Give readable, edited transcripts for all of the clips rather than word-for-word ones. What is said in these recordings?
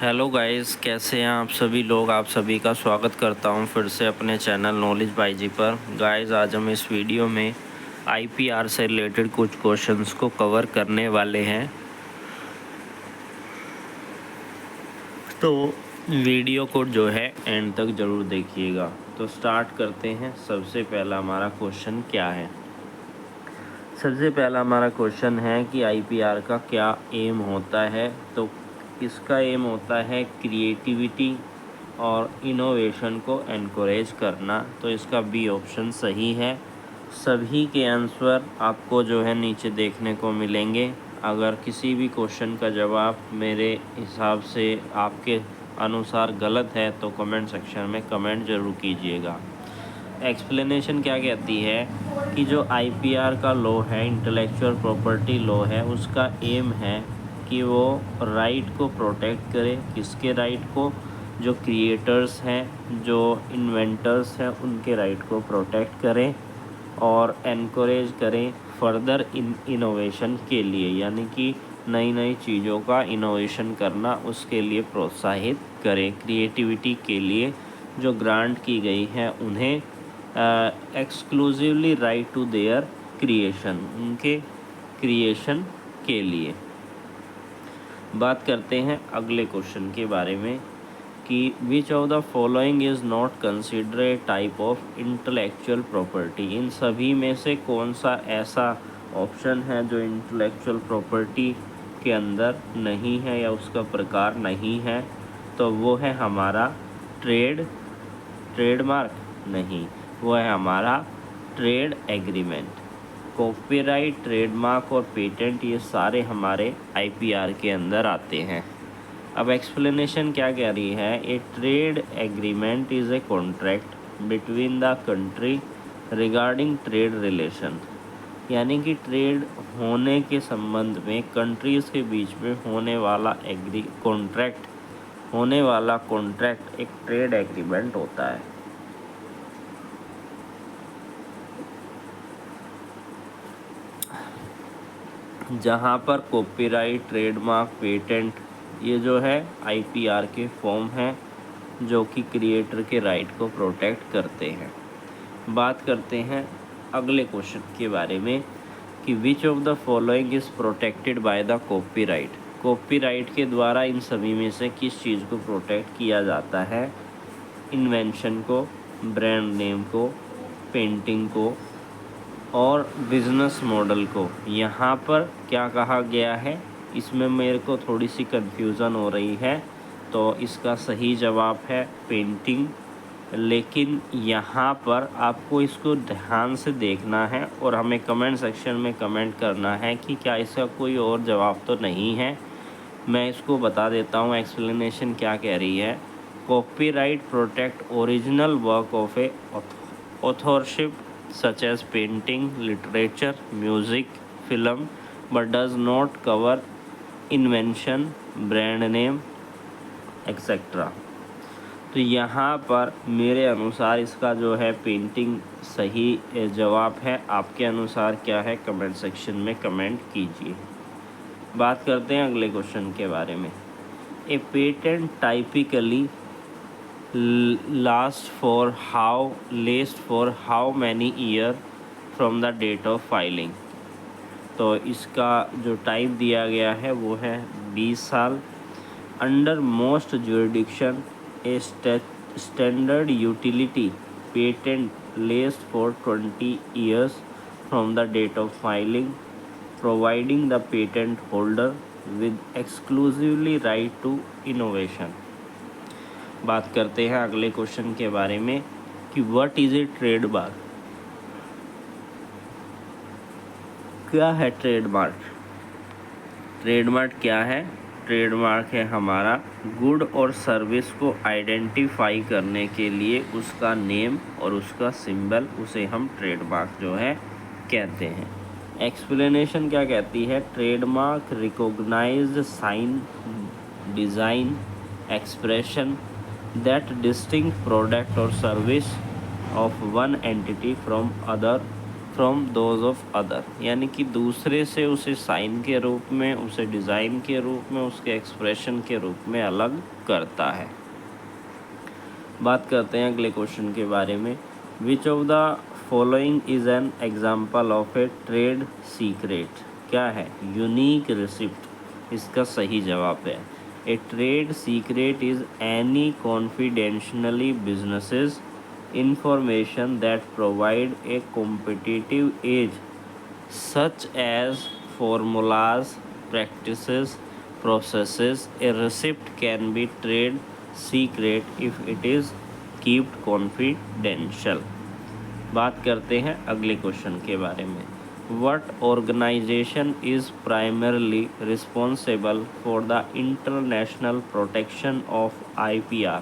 Hello guys, कैसे हैं आप सभी लोग। आप सभी का स्वागत करता हूं फिर से अपने चैनल नॉलेज बाई जी पर। गाइस, आज हम इस वीडियो में आईपीआर से रिलेटेड कुछ क्वेश्चंस को कवर करने वाले हैं, तो वीडियो को जो है एंड तक ज़रूर देखिएगा। तो स्टार्ट करते हैं। सबसे पहला हमारा क्वेश्चन क्या है। सबसे पहला हमारा क्वेश्चन है कि आईपीआर का क्या एम होता है। तो इसका एम होता है क्रिएटिविटी और इनोवेशन को एनकरेज करना। तो इसका बी ऑप्शन सही है। सभी के आंसर आपको जो है नीचे देखने को मिलेंगे। अगर किसी भी क्वेश्चन का जवाब मेरे हिसाब से आपके अनुसार गलत है तो कमेंट सेक्शन में कमेंट ज़रूर कीजिएगा। एक्सप्लेनेशन क्या कहती है कि जो आईपीआर का लॉ है, इंटेलेक्चुअल प्रॉपर्टी लॉ है, उसका एम है कि वो राइट को प्रोटेक्ट करे। किसके राइट को? जो क्रिएटर्स हैं, जो इन्वेंटर्स हैं, उनके राइट को प्रोटेक्ट करें और एनकरेज करें फर्दर इनोवेशन के लिए, यानी कि नई नई चीज़ों का इनोवेशन करना, उसके लिए प्रोत्साहित करें। क्रिएटिविटी के लिए जो ग्रांट की गई है उन्हें exclusively right to their creation, उनके क्रिएशन के लिए। बात करते हैं अगले क्वेश्चन के बारे में कि which of the following is not consider a type of intellectual property. इन सभी में से कौन सा ऐसा ऑप्शन है जो इंटेलेक्चुअल प्रॉपर्टी के अंदर नहीं है या उसका प्रकार नहीं है? तो वो है हमारा ट्रेडमार्क नहीं, वो है हमारा ट्रेड एग्रीमेंट। कॉपीराइट, ट्रेडमार्क और पेटेंट, ये सारे हमारे आईपीआर के अंदर आते हैं। अब एक्सप्लेनेशन क्या कह रही है। ए trade agreement is a contract between the country regarding trade relation, यानी कि ट्रेड होने के संबंध में कंट्रीज़ के बीच में होने वाला कॉन्ट्रैक्ट एक ट्रेड एग्रीमेंट होता है। जहाँ पर कॉपीराइट, ट्रेडमार्क, पेटेंट, ये जो है आईपीआर के फॉर्म हैं जो कि क्रिएटर के राइट को प्रोटेक्ट करते हैं। बात करते हैं अगले क्वेश्चन के बारे में कि which of the following is protected by the copyright. Copyright के द्वारा इन सभी में से किस चीज़ को प्रोटेक्ट किया जाता है? इन्वेंशन को, ब्रांड नेम को, पेंटिंग को और बिजनेस मॉडल को। यहाँ पर क्या कहा गया है, इसमें मेरे को थोड़ी सी कन्फ्यूज़न हो रही है। तो इसका सही जवाब है पेंटिंग, लेकिन यहाँ पर आपको इसको ध्यान से देखना है और हमें कमेंट सेक्शन में कमेंट करना है कि क्या इसका कोई और जवाब तो नहीं है। मैं इसको बता देता हूँ एक्सप्लेनेशन क्या कह रही है। Copyright protect original work of A authorship such as painting, literature, music, film, but does not cover invention, brand name, etc. तो यहाँ पर मेरे अनुसार इसका जो है पेंटिंग सही जवाब है। आपके अनुसार क्या है कमेंट सेक्शन में कमेंट कीजिए। बात करते हैं अगले क्वेश्चन के बारे में। ए patent typically last for how many year from the date of filing। तो इसका जो टाइम दिया गया है वो है 20 साल। Under most jurisdiction a standard utility patent lasts for 20 years from the date of filing, providing the patent holder with exclusively right to innovation। बात करते हैं अगले क्वेश्चन के बारे में कि व्हाट इज़ ए ट्रेडमार्क। क्या है ट्रेडमार्क? ट्रेडमार्क क्या है? ट्रेडमार्क है हमारा गुड और सर्विस को आइडेंटिफाई करने के लिए उसका नेम और उसका सिंबल, उसे हम ट्रेडमार्क जो है कहते हैं। एक्सप्लेनेशन क्या कहती है। Trademark recognised sign, design, expression that distinct product or service of one entity from from those of other, यानी कि दूसरे से उसे साइन के रूप में, उसे डिज़ाइन के रूप में, उसके एक्सप्रेशन के रूप में अलग करता है। बात करते हैं अगले क्वेश्चन के बारे में। Which of the following is an example of A trade secret? क्या है? यूनिक रिसिप्ट इसका सही जवाब है। ए trade secret is any confidentiality businesses information that provide a competitive edge such as formulas, practices, processes. A receipt can be trade secret if it is kept confidential. बात करते हैं अगले क्वेश्चन के बारे में। What organization is primarily responsible for the international protection of IPR?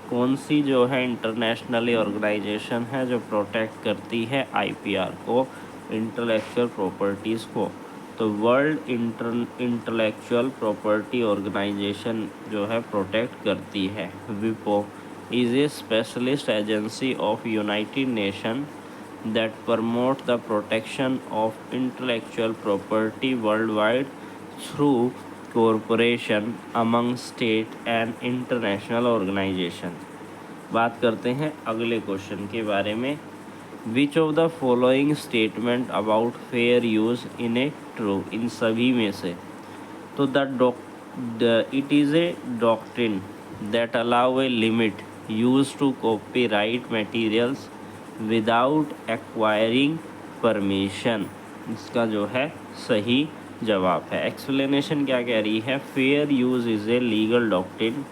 कौन सी जो है इंटरनेशनली ऑर्गेनाइजेशन है जो प्रोटेक्ट करती है आईपीआर को, इंटेलेक्चुअल प्रॉपर्टीज़ को? तो वर्ल्ड इंटेलेक्चुअल प्रॉपर्टी ऑर्गेनाइजेशन जो है प्रोटेक्ट करती है। विपो is a specialist agency of United Nation that promote the protection of intellectual property world wide through corporation among state and international organisation. बात करते हैं अगले क्वेश्चन के बारे में। Which of the following statement about fair use in a true? इन सभी में से तो it is a doctrine that allow a limit use to copyright materials without acquiring permission, इसका जो है सही जवाब है। एक्सप्लेनेशन क्या कह रही है? Fair use is a legal doctrine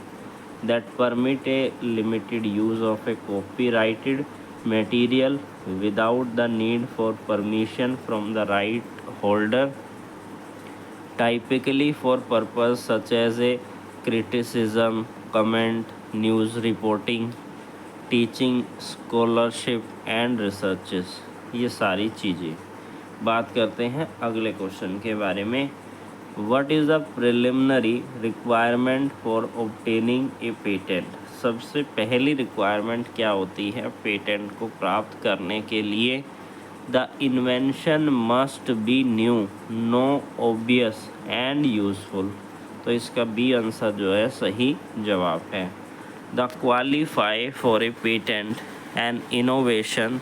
that permit a limited use of a copyrighted material without the need for permission from the right holder, typically for purpose such as a criticism, comment, news reporting, teaching, scholarship and researches, ये सारी चीज़ें। बात करते हैं अगले question के बारे में। What is the preliminary requirement for obtaining A patent? सबसे पहली रिक्वायरमेंट क्या होती है पेटेंट को प्राप्त करने के लिए? The invention must be new, no obvious and useful, तो इसका बी आंसर जो है सही जवाब है। The qualify for a patent and innovation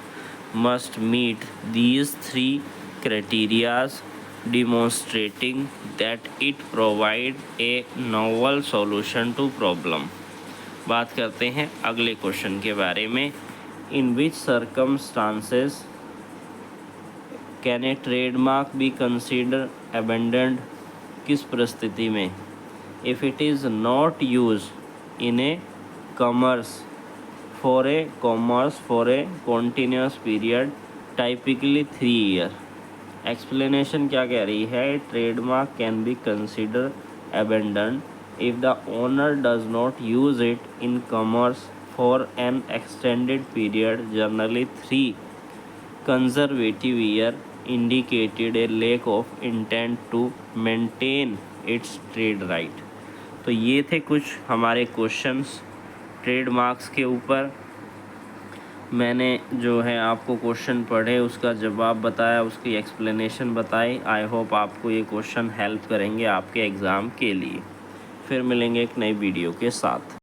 must meet these three criteria demonstrating that it provide a novel solution to problem। बात करते हैं अगले क्वेश्चन के बारे में। in which circumstances can a trademark be considered abandoned? किस परिस्थिति में? if it is not used in a commerce for a continuous period typically 3 years। Explanation क्या कह रही है? Trademark can be consider abandoned if the owner does not use it in commerce for an extended period, generally 3 consecutive years, indicated a lack of intent to maintain its trade right। तो ये थे कुछ हमारे questions trademarks के ऊपर। मैंने जो है आपको क्वेश्चन पढ़े, उसका जवाब बताया, उसकी एक्सप्लेनेशन बताई। आई होप आपको ये क्वेश्चन हेल्प करेंगे आपके एग्ज़ाम के लिए। फिर मिलेंगे एक नई वीडियो के साथ।